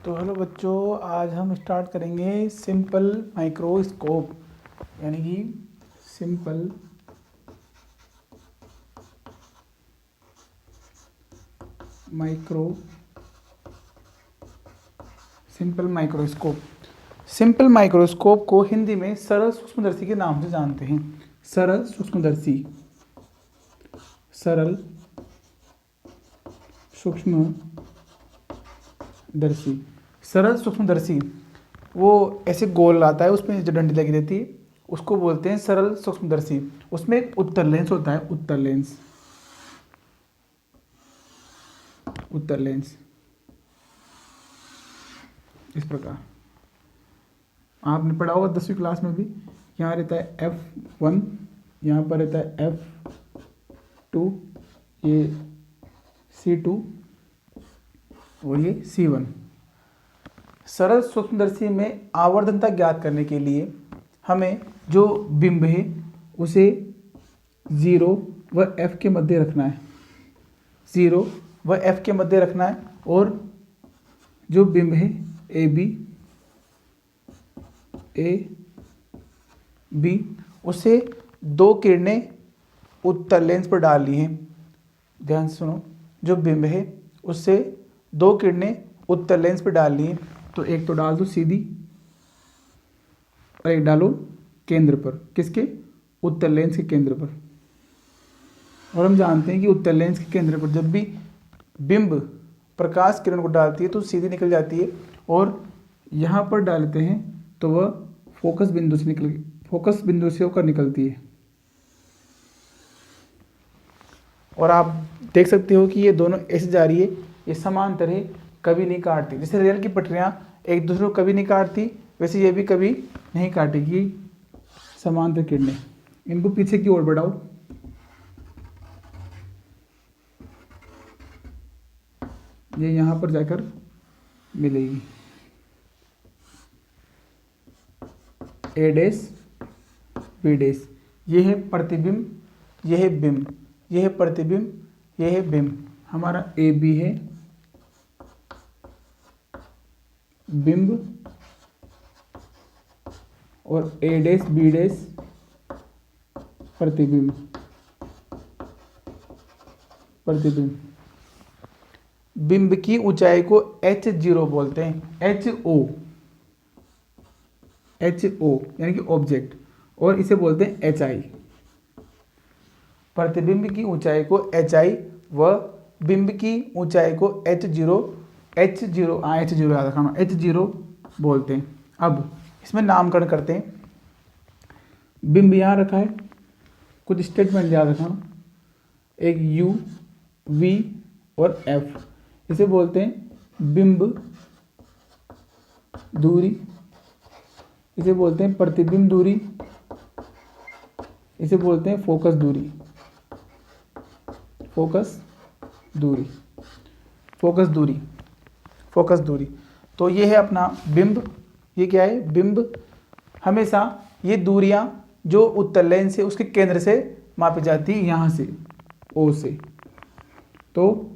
तो हेलो बच्चों, आज हम स्टार्ट करेंगे सिंपल माइक्रोस्कोप, यानी कि सिंपल माइक्रोस्कोप। सिंपल माइक्रोस्कोप को हिंदी में सरल सूक्ष्मदर्शी के नाम से जानते हैं। सरल सूक्ष्मदर्शी, सरल सूक्ष्मदर्शी, सरल सूक्ष्मदर्शी वो ऐसे गोल आता है, उसमें जो डंडी लगी रहती है उसको बोलते हैं सरल सूक्ष्मदर्शी। उसमें एक उत्तल लेंस होता है, उत्तल लेंस इस प्रकार आपने पढ़ा होगा 10वीं क्लास में भी। यहाँ रहता है F1, यहाँ पर रहता है F2, ये C2 और ये C1। सरल सूक्ष्मदर्शी में आवर्धनता ज्ञात करने के लिए हमें जो बिंब है उसे 0 व F के मध्य रखना है, 0 व F के मध्य रखना है। और जो बिंब है ए बी उसे 2 किरणें उत्तल लेंस पर डालनी है। ध्यान से सुनो, जो बिंब है उससे 2 किरणें उत्तल लेंस पर डालनी है। तो एक तो डाल दो सीधी और एक डालो केंद्र पर। किसके? उत्तल लेंस के केंद्र पर। और हम जानते हैं कि उत्तल लेंस के केंद्र पर जब भी बिंब प्रकाश किरण को डालती है तो सीधी निकल जाती है, और यहाँ पर डालते हैं तो वह फोकस बिंदु से होकर निकलती है। और आप देख सकते हो कि ये दोनों ऐसे जा रही है, ये समांतर है, कभी नहीं काटती। जैसे रेल की पटरियाँ एक दूसरे को कभी नहीं काटती, वैसे ये भी कभी नहीं काटेगी। समांतर किरणें, इनको पीछे की ओर बढ़ाओ, ये यहाँ पर जाकर मिलेगी। A डैश B डैश, ये है प्रतिबिंब, ये है बिंब, ये है प्रतिबिंब, ये है बिंब। हमारा AB है बिंब और A डैश B डैश प्रतिबिंब। बिंब की ऊंचाई को H0 बोलते हैं, HO यानी कि ऑब्जेक्ट, और इसे बोलते हैं HI। प्रतिबिंब की ऊंचाई को HI व बिंब की ऊंचाई को H0 याद रखना, H0 बोलते हैं। अब इसमें नामकरण करते हैं। बिंब यहाँ रखा है, कुछ स्टेटमेंट याद रखना, एक U, V और F। इसे बोलते हैं बिंब दूरी, इसे बोलते हैं प्रतिबिंब दूरी, इसे बोलते हैं फोकस दूरी। तो ये है अपना बिंब। ये क्या है? बिंब। हमेशा ये दूरियां जो उत्तल लेंस से उसके केंद्र से मापी जाती है, यहाँ से O से, तो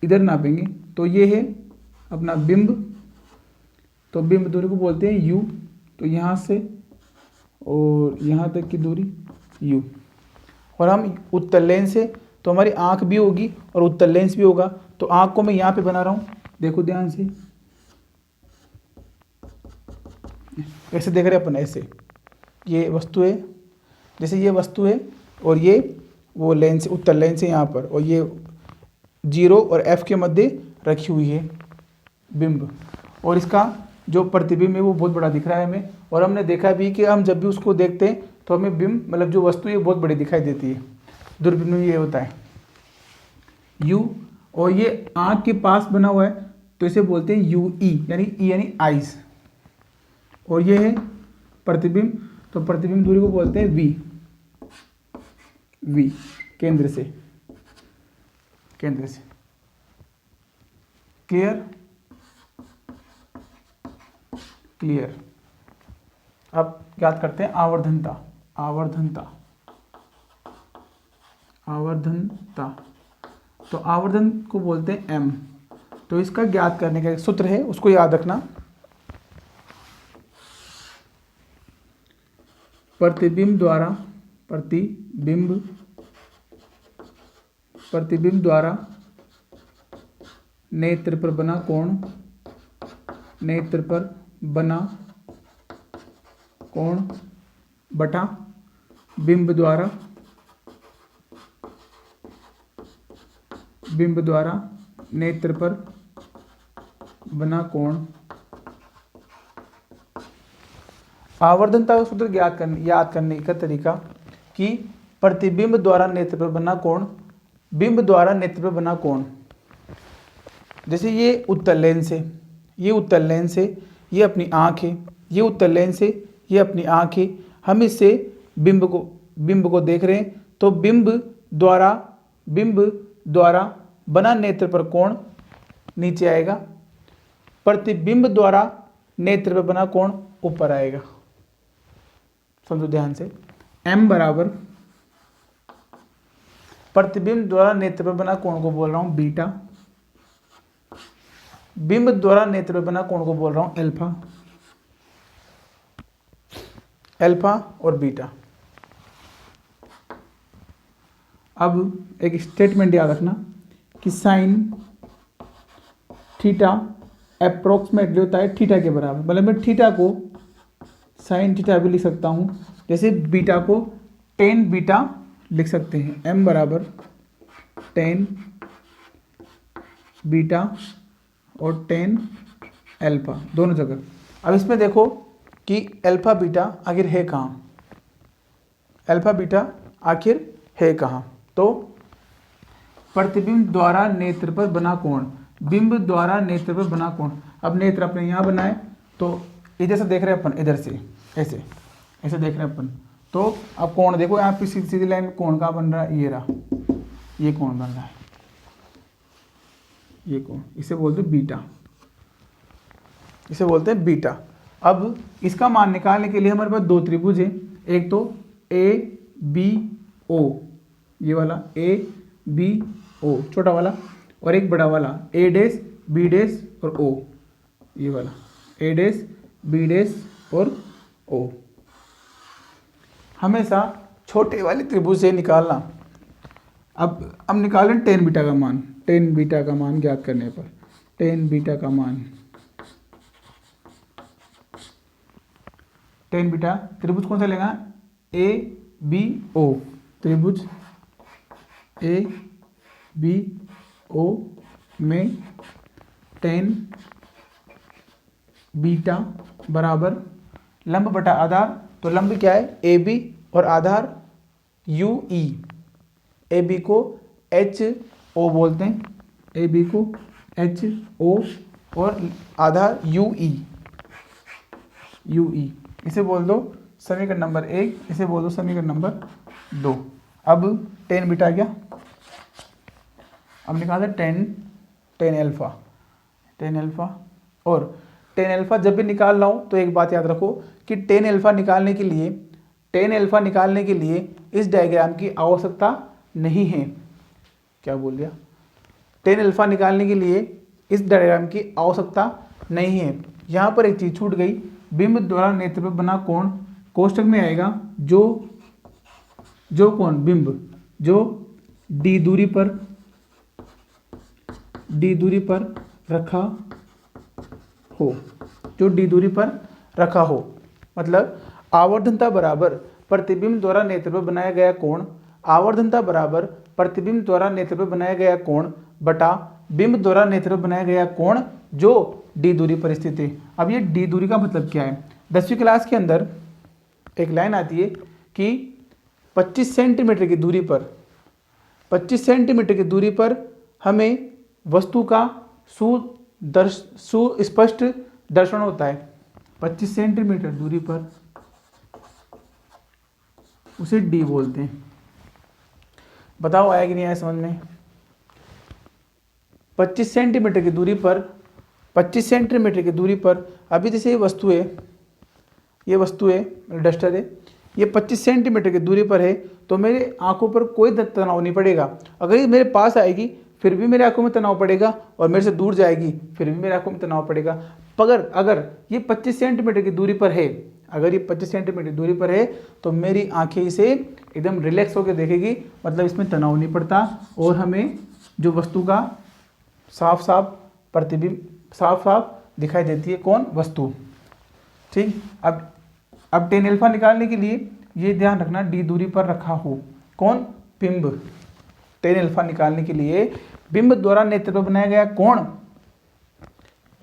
इधर नापेंगे। तो ये है अपना बिंब, तो बिंब दूरी को बोलते हैं U। तो यहाँ से और यहाँ तक की दूरी U। और हम उत्तल लेंस से, तो हमारी आँख भी होगी और उत्तल लेंस भी होगा। तो आँख को मैं यहाँ पे बना रहा हूँ, देखो ध्यान से, ऐसे देख रहे अपन, ऐसे ये वस्तु है, जैसे ये वस्तु है और ये वो लेंस, उत्तल लेंस है यहाँ पर, और ये 0 और F के मध्य रखी हुई है बिंब। और इसका जो प्रतिबिंब है वो बहुत बड़ा दिख रहा है हमें। और हमने देखा भी कि हम जब भी उसको देखते हैं तो हमें बिंब, मतलब जो वस्तु है बहुत बड़ी दिखाई देती है। दूरबीन में ये होता है U, और ये आँख के पास बना हुआ है तो इसे बोलते हैं UE, यानी आइज। और ये है प्रतिबिंब, तो प्रतिबिंब दूरी को बोलते हैं V, केंद्र से। क्लियर। अब याद करते हैं आवर्धनता। तो आवर्धन को बोलते हैं M, तो इसका ज्ञात करने का एक सूत्र है, उसको याद रखना। प्रतिबिंब द्वारा नेत्र पर बना कोण बटा बिंब द्वारा नेत्र पर बना कोण। आवर्धनता का सूत्र याद करने का तरीका कि प्रतिबिंब द्वारा नेत्र पर बना कोण, बिंब द्वारा नेत्र पर बना कोण। जैसे ये उत्तल लेंस है, ये उत्तल लेंस है, ये अपनी आँख है, ये उत्तल लेंस है, ये अपनी आँख है। हम इससे बिंब को देख रहे हैं, तो बिंब द्वारा बना नेत्र पर कोण नीचे आएगा, प्रतिबिंब द्वारा नेत्र पर बना कोण ऊपर आएगा। समझो ध्यान से। m बराबर प्रतिबिंब द्वारा नेत्र पर बना कोण को बोल रहा हूं बीटा, बिंब द्वारा नेत्र पर बना कोण को बोल रहा हूं अल्फा और बीटा। अब एक स्टेटमेंट याद रखना कि साइन थीटा अप्रोक्सीमेटली होता है थीटा के बराबर। मतलब मैं थीटा को साइन थीटा भी लिख सकता हूँ, जैसे बीटा को टेन बीटा लिख सकते हैं। m बराबर टेन बीटा और टेन अल्फा दोनों जगह। अब इसमें देखो कि अल्फा बीटा आखिर है कहाँ, अल्फा बीटा आखिर है कहाँ। तो प्रतिबिंब द्वारा नेत्र पर बना कोण, बिंब द्वारा नेत्र पर बना कोण। अब नेत्र अपने यहाँ बनाए तो इधर से देख रहे हैं अपन, इधर से ऐसे देख रहे हैं अपन। तो अब कोण देखो यहाँ पे सीधी लाइन कोण का बन रहा है, ये रहा, ये कोण बन रहा है, ये कोण, इसे बोलते हैं बीटा, इसे बोलते हैं बीटा। अब इसका मान निकालने के लिए हमारे पास दो त्रिभुज है, एक तो ए बी ओ, ये वाला ए बी ओ छोटा वाला, और एक बड़ा वाला ए डैश बी डैश और ओ, ये वाला ए डैश बी डैश और ओ। हमेशा छोटे वाले त्रिभुज से निकालना। अब निकालें टेन बीटा का मान, टेन बीटा का मान ज्ञात करने पर, टेन बीटा का मान, टेन बीटा त्रिभुज कौन सा लेगा, ए बी ओ, त्रिभुज ए बी ओ में टेन बीटा बराबर लंब बटा आधार। तो लंब क्या है ए बी और आधार यू ई, ए बी को एच ओ बोलते हैं, ए बी को एच ओ और आधार यू ई, इसे बोल दो समीकरण नंबर 1, इसे बोल दो समीकरण नंबर 2। अब टेन बीटा गया, अब निकालें टेन अल्फा। और टेन अल्फा जब भी निकाल रहा हूँ तो एक बात याद रखो कि टेन अल्फा निकालने के लिए इस डायग्राम की आवश्यकता नहीं है। क्या बोल दिया, टेन अल्फा निकालने के लिए इस डायग्राम की आवश्यकता नहीं है। यहाँ पर एक चीज़ छूट गई, बिंब द्वारा नेत्र पर बना कोण कोष्टक में आएगा जो कोण बिंब जो डी दूरी पर रखा हो, जो डी दूरी पर रखा हो। मतलब आवर्धनता बराबर प्रतिबिंब द्वारा नेत्र पर बनाया गया कोण, आवर्धनता बराबर प्रतिबिंब द्वारा नेत्र पर बनाया गया कोण बटा बिंब द्वारा नेत्र पर बनाया गया कोण जो डी दूरी पर स्थित है। अब ये डी दूरी का मतलब क्या है, 10वीं क्लास के अंदर एक लाइन आती है कि 25 सेंटीमीटर की दूरी पर हमें वस्तु का सुस्पष्ट दर्शन होता है। 25 सेंटीमीटर दूरी पर उसे डी बोलते हैं। बताओ आया कि नहीं आया समझ में। 25 सेंटीमीटर की दूरी पर अभी जैसे ये वस्तु है डस्टर है, ये 25 सेंटीमीटर की दूरी पर है, तो मेरे आंखों पर कोई तनाव नहीं पड़ेगा। अगर ये मेरे पास आएगी फिर भी मेरे आंखों में तनाव पड़ेगा, और मेरे से दूर जाएगी फिर भी मेरे आंखों में तनाव पड़ेगा। पर अगर ये 25 सेंटीमीटर की दूरी पर है, अगर ये 25 सेंटीमीटर दूरी पर है तो मेरी आंखें इसे एकदम रिलैक्स होकर देखेगी, मतलब इसमें तनाव नहीं पड़ता, और हमें जो वस्तु का साफ साफ प्रतिबिंब साफ साफ दिखाई देती है। कौन? वस्तु। ठीक। अब टेन अल्फा निकालने के लिए ये ध्यान रखना, डी दूरी पर रखा हो। कौन? बिंब। टेन अल्फा निकालने के लिए बिंब द्वारा नेत्रत्व बनाया गया कोण,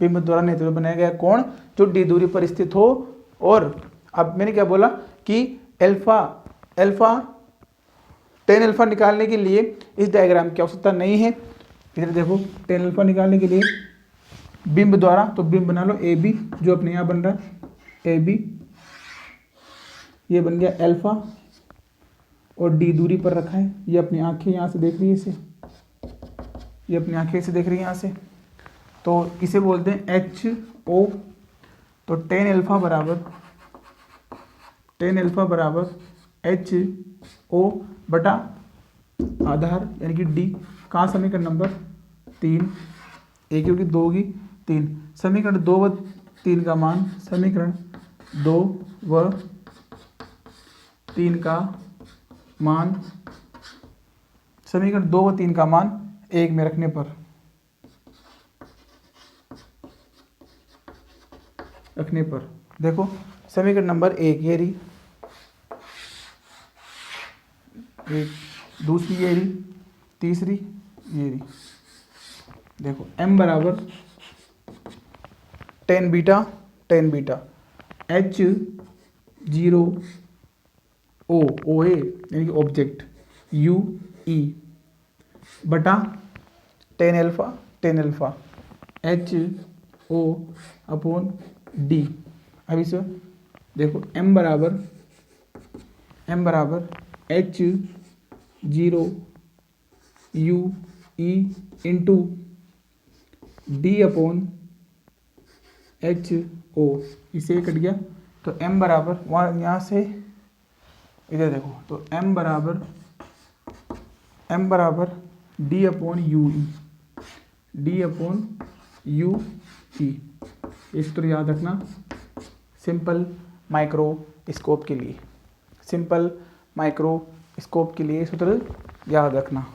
बिंब द्वारा नेत्रत्व बनाया गया कोण जो डी दूरी पर स्थित हो। और अब मैंने क्या बोला कि टेन अल्फा निकालने के लिए इस डायग्राम की आवश्यकता नहीं है। इधर देखो, टेन अल्फा निकालने के लिए बिंब द्वारा, तो बिंब बना लो ए बी, जो अपने यहाँ बन रहा है ए बी, ये बन गया अल्फा, और डी दूरी पर रखा है। ये अपनी आंखें यहाँ से देख रही है इसे, ये अपनी आंखें से देख रही है यहाँ से, तो इसे बोलते हैं एच ओ। तो टेन अल्फा बराबर एच ओ बटा आधार यानी कि डी। कहाँ? समीकरण नंबर 3, एक होगी 2 होगी 3, समीकरण 2 व 3 का मान, समीकरण 2 व 3 का मान, समीकरण 2 व 3 का मान 1 में रखने पर, देखो समीकरण नंबर 1 ये रही, एक दूसरी ये रही, तीसरी ये रही। देखो m बराबर टेन बीटा एच 0 ओ ए यानी कि ऑब्जेक्ट यू ई बटा ten alpha H O upon D. अब इसे देखो m बराबर H 0 U E into D upon H O, इसे कट गया तो m बराबर वहाँ यहाँ से इधर देखो, तो m बराबर डी अपॉन यू ई। इस सूत्र याद रखना सिंपल माइक्रोस्कोप के लिए, सूत्र याद रखना।